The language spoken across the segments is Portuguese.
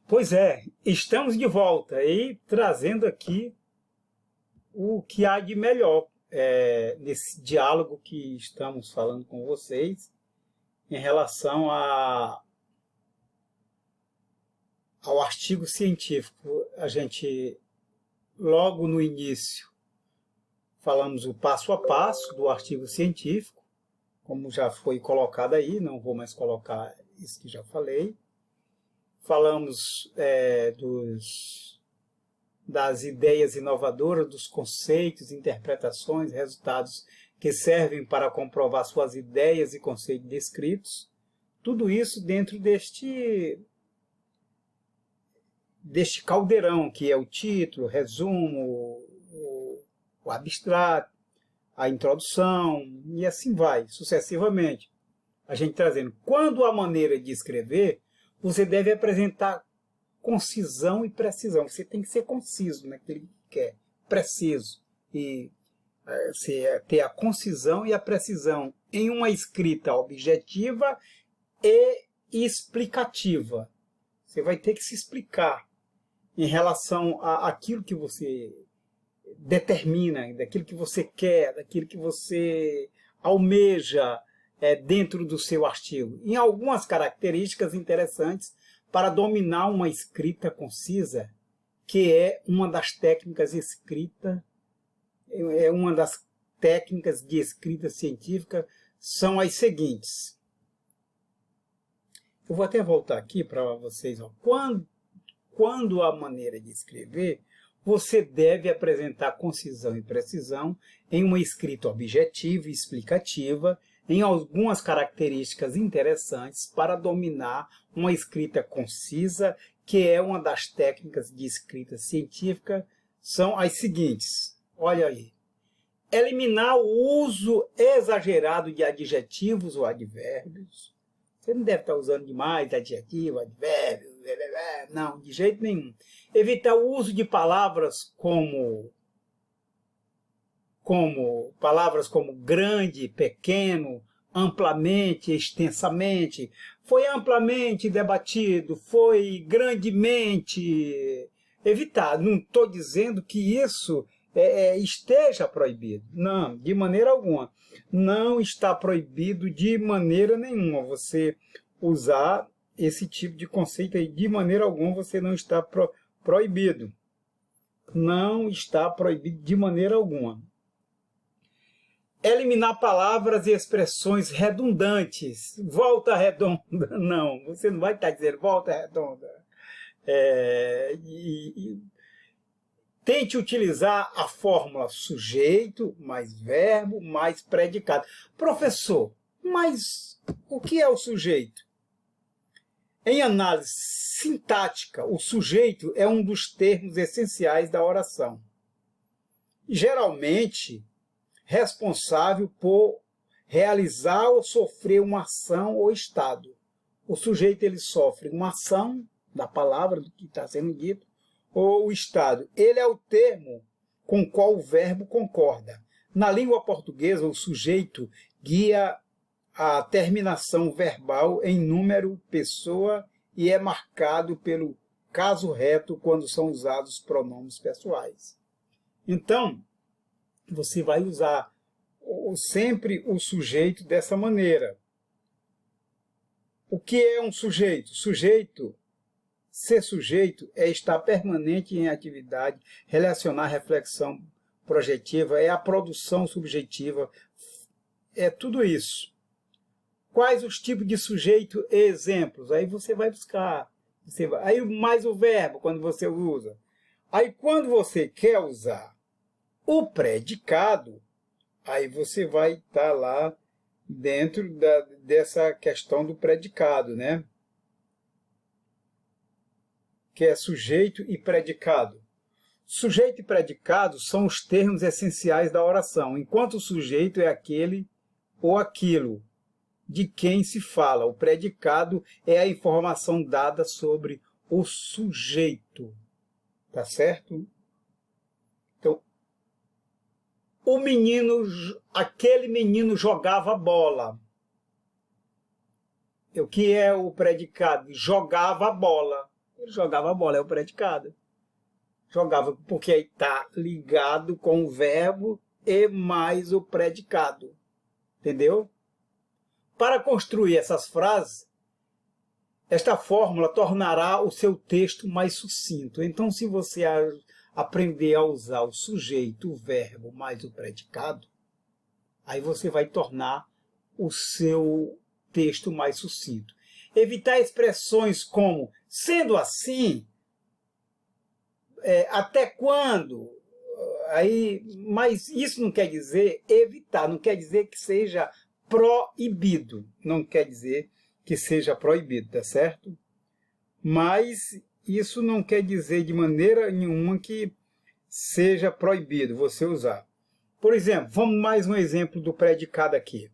Pois é, estamos de volta e trazendo aqui o que há de melhor nesse diálogo que estamos falando com vocês em relação ao artigo científico. A gente, logo no início, falamos o passo a passo do artigo científico, como já foi colocado aí, não vou mais colocar isso que já falei. Falamos das ideias inovadoras, dos conceitos, interpretações, resultados que servem para comprovar suas ideias e conceitos descritos. Tudo isso dentro deste caldeirão, que é o título, o resumo, o abstrato, a introdução, e assim vai, sucessivamente. A gente trazendo. Quando a maneira de escrever, você deve apresentar concisão e precisão. Você tem que ser conciso naquilo que quer, preciso. E ter a concisão e a precisão em uma escrita objetiva e explicativa. Você vai ter que se explicar em relação àquilo que você determina, daquilo que você quer, daquilo que você almeja dentro do seu artigo. Em algumas características interessantes para dominar uma escrita concisa, que é uma das técnicas de escrita científica, são as seguintes. Eu vou até voltar aqui para vocês. Quando a maneira de escrever, você deve apresentar concisão e precisão em uma escrita objetiva e explicativa, em algumas características interessantes para dominar uma escrita concisa, que é uma das técnicas de escrita científica, são as seguintes. Olha aí. Eliminar o uso exagerado de adjetivos ou advérbios. Você não deve estar usando demais adjetivo, advérbio, não, de jeito nenhum. Evitar o uso de palavras como grande, pequeno, amplamente, extensamente. Foi amplamente debatido, foi grandemente evitado. Não estou dizendo que isso esteja proibido. Não, de maneira alguma. Não está proibido de maneira nenhuma você usar esse tipo de conceito aí. De maneira alguma você não está proibido. Não está proibido de maneira alguma. Eliminar palavras e expressões redundantes. Volta redonda. Não, você não vai estar dizendo volta redonda. Tente utilizar a fórmula sujeito, mais verbo, mais predicado. Professor, mas o que é o sujeito? Em análise sintática, o sujeito é um dos termos essenciais da oração. Geralmente, responsável por realizar ou sofrer uma ação ou estado. O sujeito ele sofre uma ação da palavra, do que está sendo dito, ou o estado. Ele é o termo com o qual o verbo concorda. Na língua portuguesa, o sujeito guia a terminação verbal em número, pessoa, e é marcado pelo caso reto quando são usados pronomes pessoais. Então, você vai usar sempre o sujeito dessa maneira. O que é um sujeito? Ser sujeito é estar permanente em atividade, relacionar reflexão projetiva, é a produção subjetiva, é tudo isso. Quais os tipos de sujeito e exemplos? Aí você vai buscar. Aí mais o verbo, quando você usa. Aí quando você quer usar o predicado, aí você vai estar lá dentro dessa questão do predicado, né? Que é sujeito e predicado. Sujeito e predicado são os termos essenciais da oração, enquanto o sujeito é aquele ou aquilo de quem se fala. O predicado é a informação dada sobre o sujeito. Tá certo? Então, aquele menino jogava bola. O que é o predicado? Jogava bola. Ele jogava bola, é o predicado. Jogava porque aí está ligado com o verbo e mais o predicado. Entendeu? Para construir essas frases, esta fórmula tornará o seu texto mais sucinto. Então, se você aprender a usar o sujeito, o verbo mais o predicado, aí você vai tornar o seu texto mais sucinto. Evitar expressões como sendo assim, até quando? Mas isso não quer dizer evitar, não quer dizer que seja proibido, não quer dizer que seja proibido, tá certo? Mas isso não quer dizer de maneira nenhuma que seja proibido você usar. Por exemplo, vamos mais um exemplo do predicado aqui.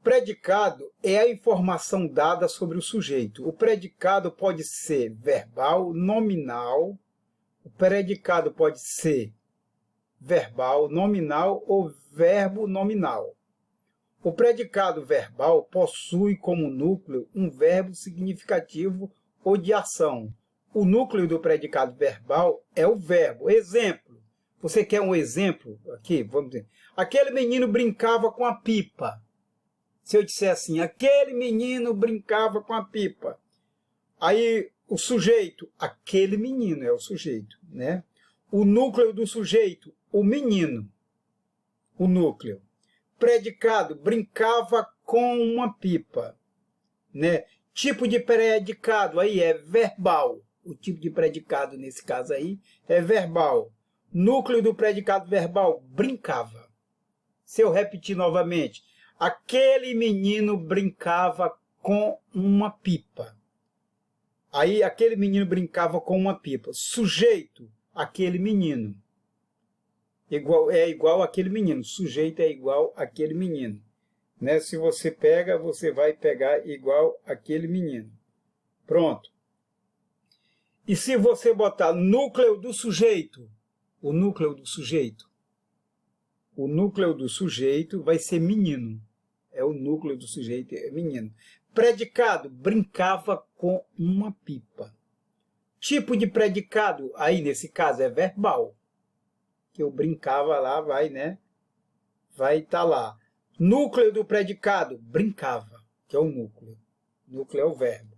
Predicado é a informação dada sobre o sujeito. O predicado pode ser verbal, nominal. O predicado pode ser verbal, nominal ou verbo nominal. O predicado verbal possui como núcleo um verbo significativo ou de ação. O núcleo do predicado verbal é o verbo. Exemplo. Você quer um exemplo aqui? Vamos dizer. Aquele menino brincava com a pipa. Se eu disser assim, aquele menino brincava com a pipa. Aí o sujeito, aquele menino é o sujeito, né? O núcleo do sujeito, o menino. O núcleo. Predicado, brincava com uma pipa, né? Tipo de predicado aí é verbal. O tipo de predicado nesse caso aí é verbal. Núcleo do predicado verbal, brincava. Se eu repetir novamente, aquele menino brincava com uma pipa. Aí aquele menino brincava com uma pipa. Sujeito, aquele menino. É igual aquele menino. Sujeito é igual aquele menino. Né? Se você pega, você vai pegar igual aquele menino. Pronto. E se você botar núcleo do sujeito, o núcleo do sujeito vai ser menino. É o núcleo do sujeito, é menino. Predicado, brincava com uma pipa. Tipo de predicado, aí nesse caso é verbal. Que eu brincava lá, vai, né? Vai estar lá. Núcleo do predicado, brincava, que é o núcleo. Núcleo é o verbo.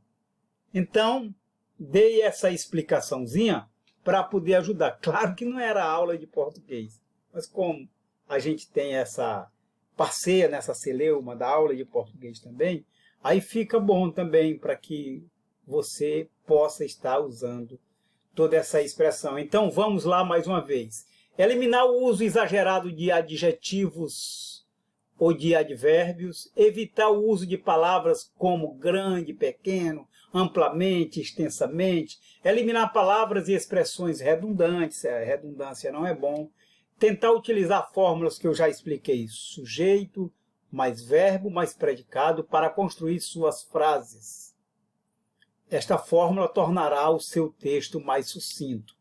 Então, dei essa explicaçãozinha para poder ajudar. Claro que não era aula de português, mas como a gente tem essa parceia nessa celeuma da aula de português também, aí fica bom também para que você possa estar usando toda essa expressão. Então, vamos lá mais uma vez. Eliminar o uso exagerado de adjetivos ou de advérbios, evitar o uso de palavras como grande, pequeno, amplamente, extensamente, eliminar palavras e expressões redundantes, a redundância não é bom, tentar utilizar fórmulas que eu já expliquei, sujeito, mais verbo, mais predicado, para construir suas frases. Esta fórmula tornará o seu texto mais sucinto.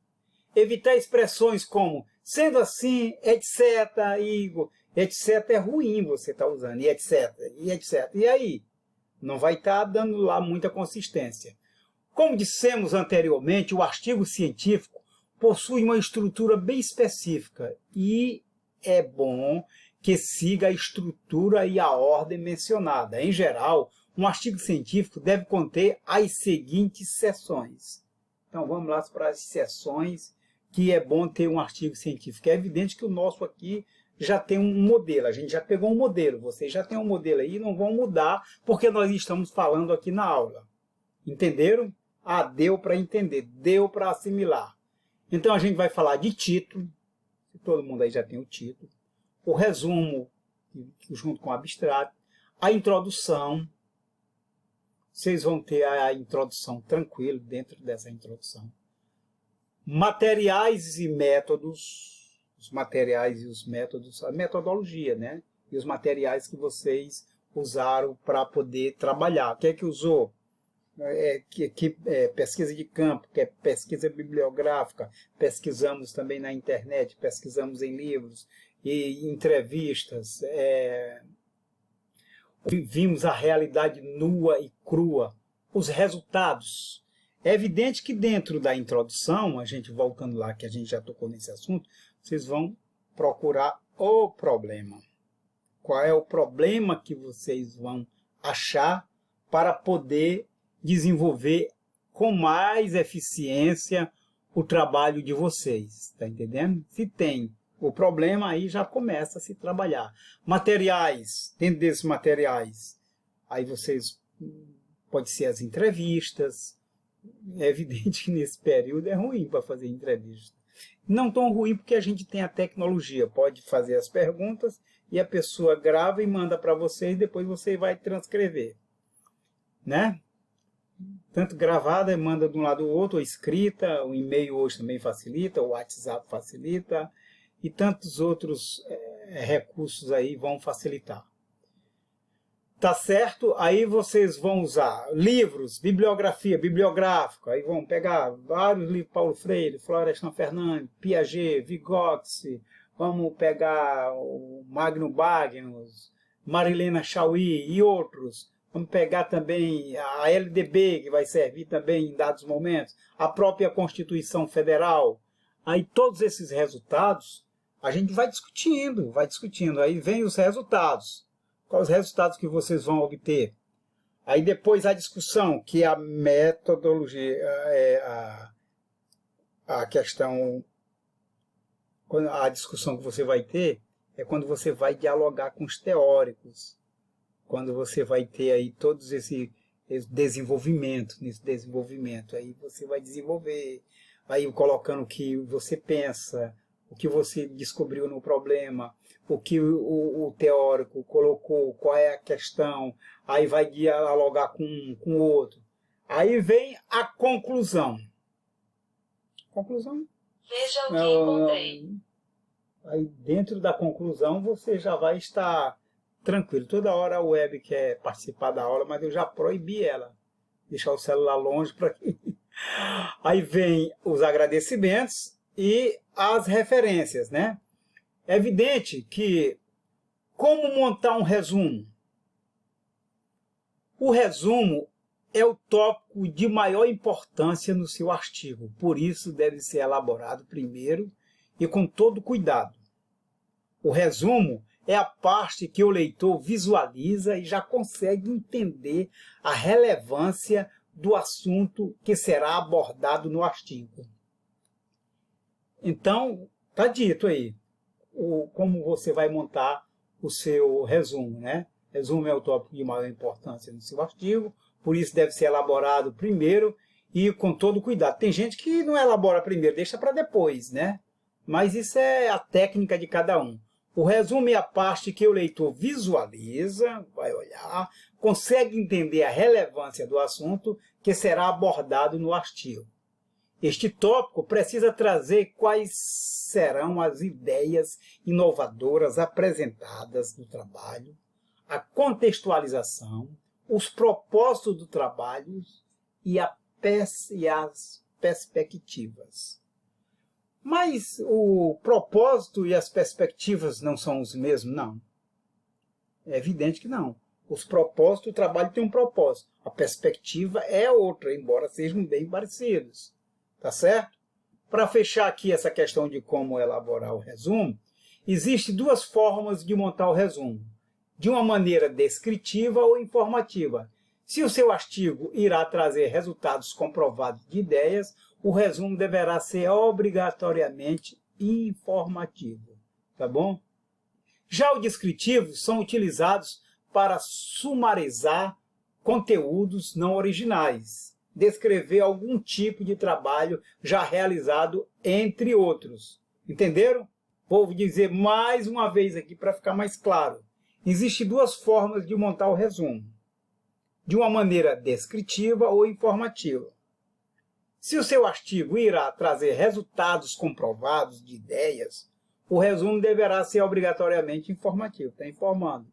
Evitar expressões como sendo assim, etc, e etc é ruim você está usando, e etc, e etc. E aí? Não vai estar dando lá muita consistência. Como dissemos anteriormente, o artigo científico possui uma estrutura bem específica e é bom que siga a estrutura e a ordem mencionada. Em geral, um artigo científico deve conter as seguintes seções. Então vamos lá para as seções que é bom ter um artigo científico. É evidente que o nosso aqui já tem um modelo, a gente já pegou um modelo, vocês já têm um modelo aí, não vão mudar, porque nós estamos falando aqui na aula. Entenderam? Ah, deu para entender, deu para assimilar. Então a gente vai falar de título, todo mundo aí já tem o título, o resumo, junto com o abstrato, a introdução, vocês vão ter a introdução tranquilo dentro dessa introdução. Materiais e métodos, os materiais e os métodos, a metodologia, né? E os materiais que vocês usaram para poder trabalhar. O que é que usou? Pesquisa de campo, que é pesquisa bibliográfica, pesquisamos também na internet, pesquisamos em livros e entrevistas, vimos a realidade nua e crua, os resultados, É evidente que dentro da introdução, a gente voltando lá, que a gente já tocou nesse assunto, vocês vão procurar o problema. Qual é o problema que vocês vão achar para poder desenvolver com mais eficiência o trabalho de vocês, tá entendendo? Se tem o problema, aí já começa a se trabalhar. Materiais, dentro desses materiais, aí vocês, pode ser as entrevistas. É evidente que nesse período é ruim para fazer entrevista. Não tão ruim porque a gente tem a tecnologia, pode fazer as perguntas e a pessoa grava e manda para você e depois você vai transcrever, né? Tanto gravada, manda de um lado ou outro, ou escrita, o e-mail hoje também facilita, o WhatsApp facilita, e tantos outros recursos aí vão facilitar. Tá certo? Aí vocês vão usar livros, bibliografia, bibliográfico, aí vão pegar vários livros, Paulo Freire, Florestan Fernandes, Piaget, Vygotsky, vamos pegar o Magno Magnus, Marilena Chauí e outros. Vamos pegar também a LDB, que vai servir também em dados momentos, a própria Constituição Federal. Aí todos esses resultados, a gente vai discutindo. Aí vem os resultados. Quais os resultados que vocês vão obter? Aí depois a discussão, que é a metodologia, a questão, a discussão que você vai ter é quando você vai dialogar com os teóricos. Quando você vai ter aí todos esse desenvolvimento, nesse desenvolvimento, aí você vai desenvolver, aí colocando o que você pensa, o que você descobriu no problema, o que o teórico colocou, qual é a questão, aí vai dialogar com o outro. Aí vem a conclusão. Conclusão? Veja o que encontrei. Aí dentro da conclusão você já vai estar tranquilo. Toda hora a web quer participar da aula, mas eu já proibi ela. Deixar o celular longe para que... Aí vem os agradecimentos e as referências, né? É evidente que como montar um resumo? O resumo é o tópico de maior importância no seu artigo, por isso deve ser elaborado primeiro e com todo cuidado. O resumo é a parte que o leitor visualiza e já consegue entender a relevância do assunto que será abordado no artigo. Então, está dito aí como você vai montar o seu resumo, né? Resumo é o tópico de maior importância no seu artigo, por isso deve ser elaborado primeiro e com todo cuidado. Tem gente que não elabora primeiro, deixa para depois, né? Mas isso é a técnica de cada um. O resumo é a parte que o leitor visualiza, vai olhar, consegue entender a relevância do assunto que será abordado no artigo. Este tópico precisa trazer quais serão as ideias inovadoras apresentadas no trabalho, a contextualização, os propósitos do trabalho e as perspectivas. Mas o propósito e as perspectivas não são os mesmos? Não. É evidente que não. Os propósitos, o trabalho tem um propósito. A perspectiva é outra, embora sejam bem parecidos. Tá certo? Para fechar aqui essa questão de como elaborar o resumo, existem duas formas de montar o resumo. De uma maneira descritiva ou informativa. Se o seu artigo irá trazer resultados comprovados de ideias, o resumo deverá ser obrigatoriamente informativo. Tá bom? Já os descritivos são utilizados para sumarizar conteúdos não originais, descrever algum tipo de trabalho já realizado, entre outros. Entenderam? Vou dizer mais uma vez aqui para ficar mais claro. Existem duas formas de montar o resumo. De uma maneira descritiva ou informativa. Se o seu artigo irá trazer resultados comprovados de ideias, o resumo deverá ser obrigatoriamente informativo, está informando.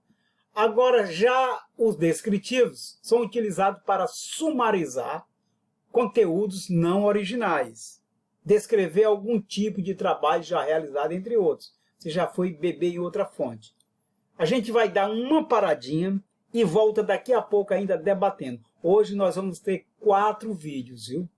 Agora, já os descritivos são utilizados para sumarizar conteúdos não originais, descrever algum tipo de trabalho já realizado, entre outros. Você já foi beber em outra fonte. A gente vai dar uma paradinha e volta daqui a pouco ainda debatendo. Hoje nós vamos ter 4 vídeos, viu?